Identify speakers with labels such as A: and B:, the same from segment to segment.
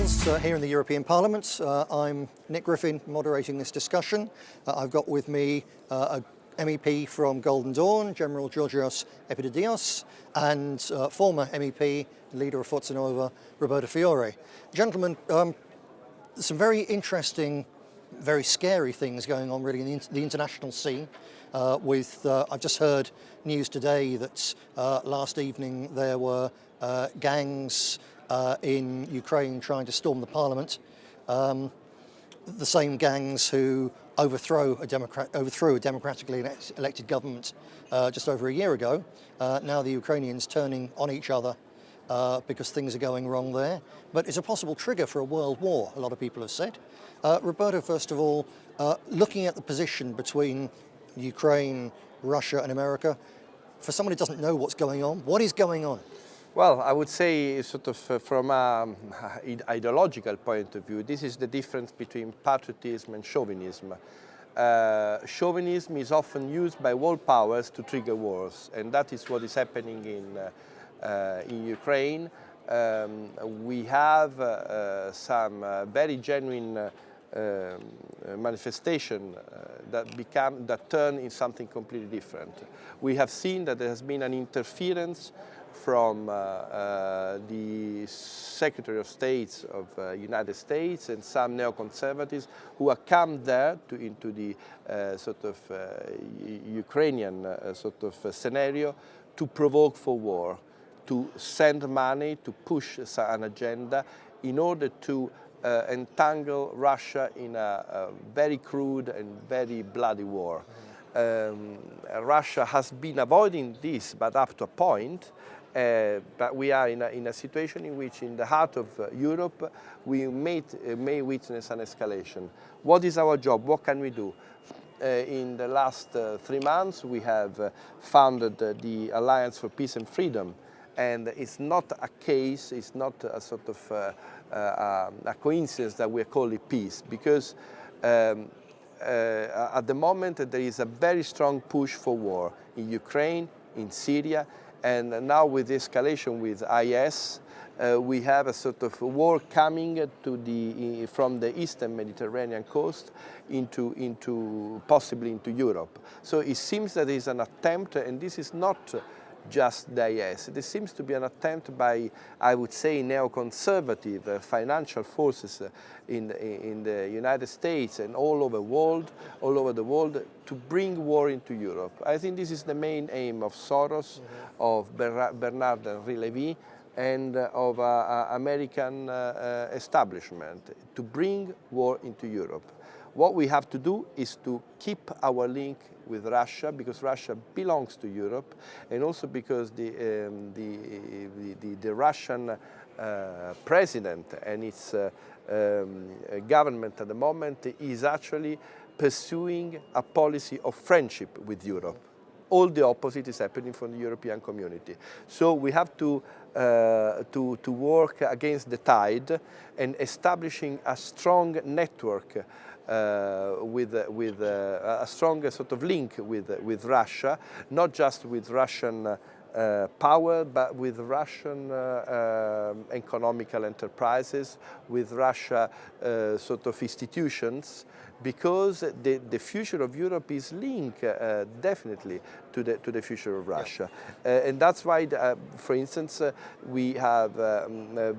A: friends here in the European Parliament. I'm Nick Griffin, moderating this discussion. I've got with me a MEP from Golden Dawn, General Georgios Epitideios, and former MEP, leader of Forza Nuova, Roberto Fiore. Gentlemen, some very interesting, very scary things going on really in the international scene. I've just heard news today that last evening there were gangs in Ukraine trying to storm the parliament. The same gangs who overthrew a democratically elected government just over a year ago. Now the Ukrainians turning on each other because things are going wrong there. But it's a possible trigger for a world war, a lot of people have said. Roberto, first of all, looking at the position between Ukraine, Russia and America, for someone who doesn't know what's going on, what is going on?
B: Well, I would say sort of from an ideological point of view, this is the difference between patriotism and chauvinism. Chauvinism is often used by world powers to trigger wars, and that is what is happening in Ukraine. We have some very genuine manifestation that turn in something completely different. We have seen that there has been an interference from the Secretary of State of the United States and some neoconservatives who have come there into the Ukrainian scenario to provoke for war, to send money, to push an agenda in order to entangle Russia in a very crude and very bloody war. Russia has been avoiding this, but up to a point. But we are in a situation in which, in the heart of Europe, we may witness an escalation. What is our job? What can we do? In the last 3 months, we have founded the Alliance for Peace and Freedom. And it's not a case, it's not a sort of a coincidence that we're calling peace, because at the moment there is a very strong push for war in Ukraine, in Syria, and now with the escalation with IS, we have a sort of war coming from the eastern Mediterranean coast possibly into Europe. So it seems that there is an attempt, and this is not just the IS. There seems to be an attempt by, I would say, neoconservative financial forces in the United States and all over the world to bring war into Europe. I think this is the main aim of Soros, of Bernard-Henri Lévy, and of American establishment, to bring war into Europe. What we have to do is to keep our link with Russia, because Russia belongs to Europe, and also because the Russian president and its government at the moment is actually pursuing a policy of friendship with Europe. All the opposite is happening from the European community. So we have to work against the tide and establishing a strong network with a strong sort of link with Russia, not just with Russian power, but with Russian economical enterprises, with Russia sort of institutions, because the future of Europe is linked definitely to the future of Russia. And that's why, for instance, we have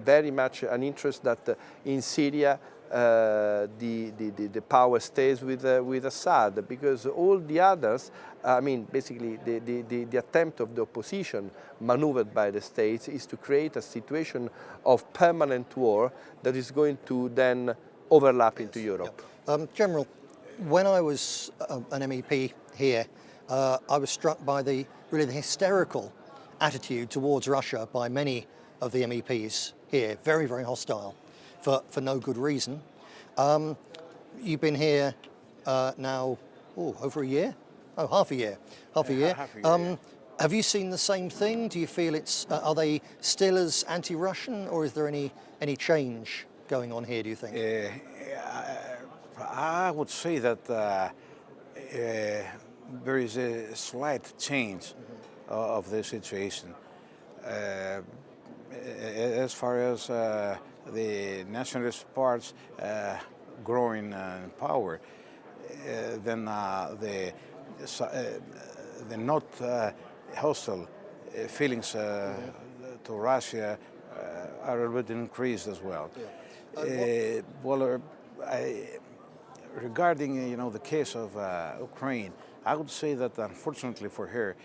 B: very much an interest that in Syria the power stays with Assad, because all the others, I mean, basically the attempt of the opposition maneuvered by the states is to create a situation of permanent war that is going to then overlap into Europe.
A: General, when I was an MEP here, I was struck by the hysterical attitude towards Russia by many of the MEPs here, very, very hostile, for no good reason. You've been here now over a year? Oh, half a year. Half a year. Have you seen the same thing? Do you feel are they still as anti-Russian, or is there any change going on here, do you think?
C: I would say that there is a slight change of the situation. As far as the nationalist parts growing in power, then the not hostile feelings to Russia are a bit increased as well. Yeah. Regarding the case of Ukraine, I would say that unfortunately for her,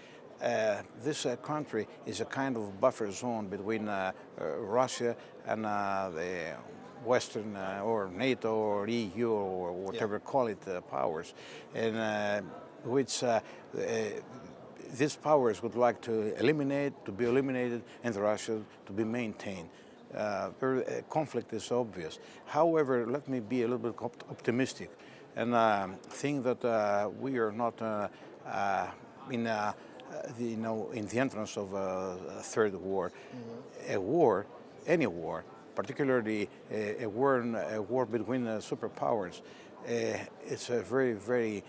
C: this country is a kind of buffer zone between Russia and the Western or NATO or EU or whatever call it powers, and which these powers would like to be eliminated, and Russia to be maintained. Conflict is obvious. However, let me be a little bit optimistic and think that we are not in the entrance of a third war. Mm-hmm. A war, any war, particularly a war between superpowers, it's a very, very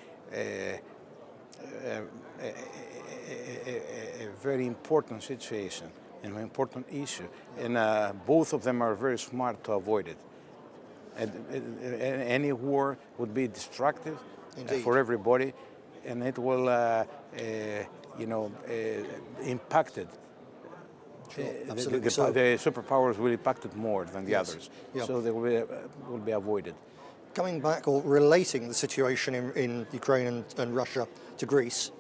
C: a very important situation, an important issue, and both of them are very smart to avoid it. And any war would be destructive for everybody, and it will, impact it.
A: Sure,
C: the superpowers will impact it more than the others, so they will be avoided.
A: Coming back or relating the situation in Ukraine and Russia to Greece,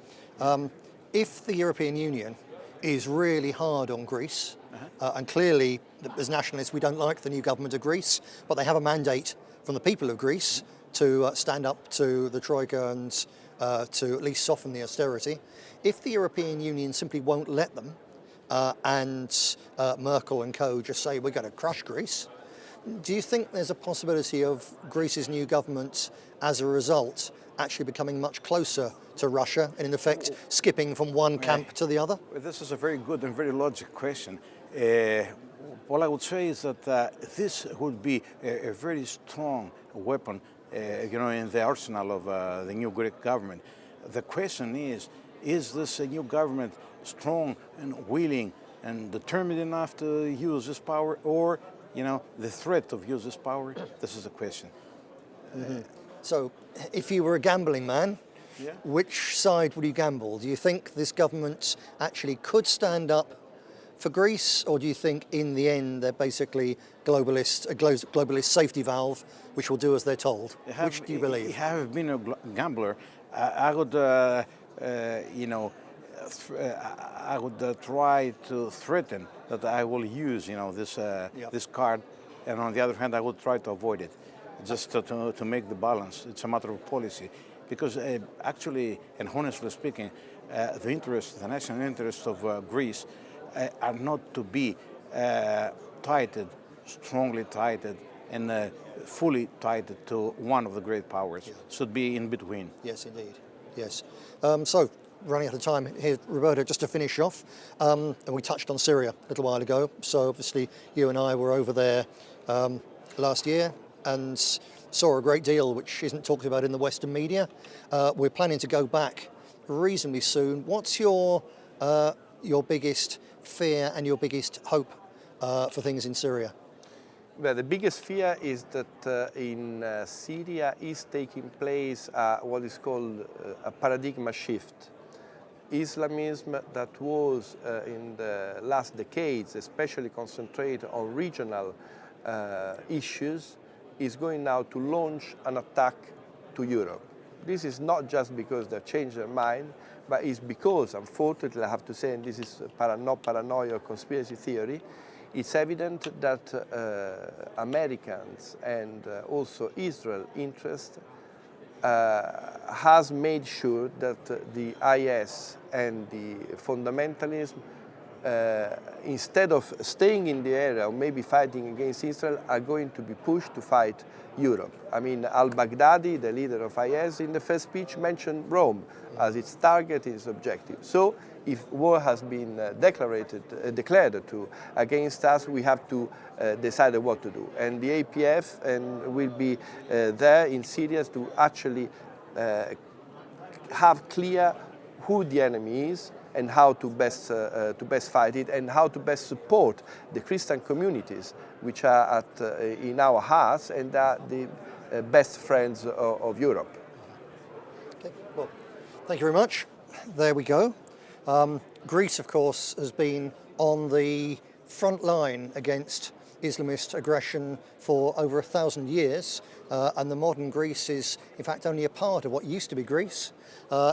A: if the European Union is really hard on Greece, and clearly as nationalists we don't like the new government of Greece, but they have a mandate from the people of Greece to stand up to the Troika and to at least soften the austerity. If the European Union simply won't let them, and Merkel and co just say we're going to crush Greece, do you think there's a possibility of Greece's new government, as a result, actually becoming much closer to Russia and in effect skipping from one camp to the other?
C: This is a very good and very logical question. What I would say is that this would be a very strong weapon, in the arsenal of the new Greek government. The question is this new government strong and willing and determined enough to use this power, or the threat of use this power? This is the question.
A: Mm-hmm. So, if you were a gambling man, which side would you gamble? Do you think this government actually could stand up for Greece, or do you think in the end they're basically a globalist safety valve which will do as they're told? Which do you believe?
C: If I have been a gambler, I would, I would try to threaten that I will use, this card, and on the other hand, I would try to avoid it, just to make the balance. It's a matter of policy, because actually, and honestly speaking, the national interests of Greece are not to be strongly tied, and fully tied to one of the great powers. Should be in between.
A: Yes, indeed. Yes. So, running out of time here, Roberto, just to finish off, and we touched on Syria a little while ago. So obviously you and I were over there last year and saw a great deal which isn't talked about in the Western media. We're planning to go back reasonably soon. What's your biggest fear and your biggest hope for things in Syria?
B: Well, the biggest fear is that in Syria is taking place what is called a paradigm shift. Islamism that was in the last decades especially concentrated on regional issues is going now to launch an attack to Europe. This is not just because they've changed their mind, but it's because, unfortunately, I have to say, and this is not paranoia or conspiracy theory, it's evident that Americans and also Israel interest has made sure that the IS and the fundamentalism, instead of staying in the area or maybe fighting against Israel, are going to be pushed to fight Europe. I mean, al-Baghdadi, the leader of IS, in the first speech mentioned Rome as its target, its objective. So if war has been declared against us, we have to decide what to do. And the APF will be there in Syria to actually have clear who the enemy is and how to best fight it, and how to best support the Christian communities which are in our hearts and are the best friends of Europe.
A: Okay, well, thank you very much. There we go. Greece, of course, has been on the front line against Islamist aggression for over 1,000 years, and the modern Greece is, in fact, only a part of what used to be Greece.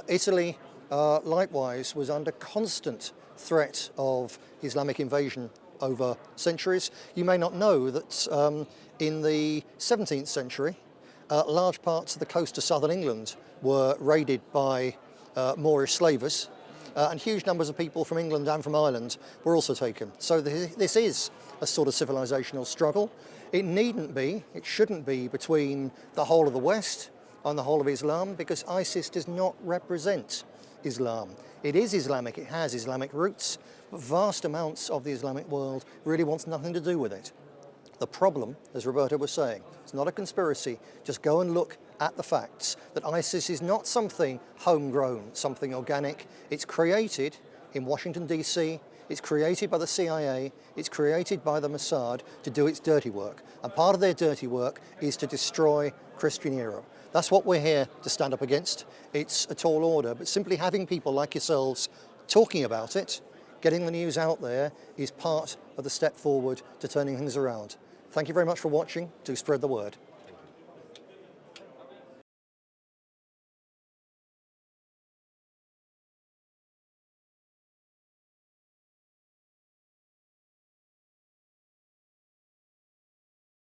A: Italy, likewise, was under constant threat of Islamic invasion over centuries. You may not know that in the 17th century, large parts of the coast of southern England were raided by Moorish slavers, and huge numbers of people from England and from Ireland were also taken. So this is a sort of civilizational struggle. It needn't be, it shouldn't be between the whole of the West and the whole of Islam, because ISIS does not represent Islam. It is Islamic, it has Islamic roots, but vast amounts of the Islamic world really wants nothing to do with it. The problem, as Roberto was saying, it's not a conspiracy. Just go and look at the facts that ISIS is not something homegrown, something organic. It's created in Washington, D.C., it's created by the CIA, it's created by the Mossad to do its dirty work. And part of their dirty work is to destroy Christian Europe. That's what we're here to stand up against. It's a tall order, but simply having people like yourselves talking about it, getting the news out there, is part of the step forward to turning things around. Thank you very much for watching. Do spread the word.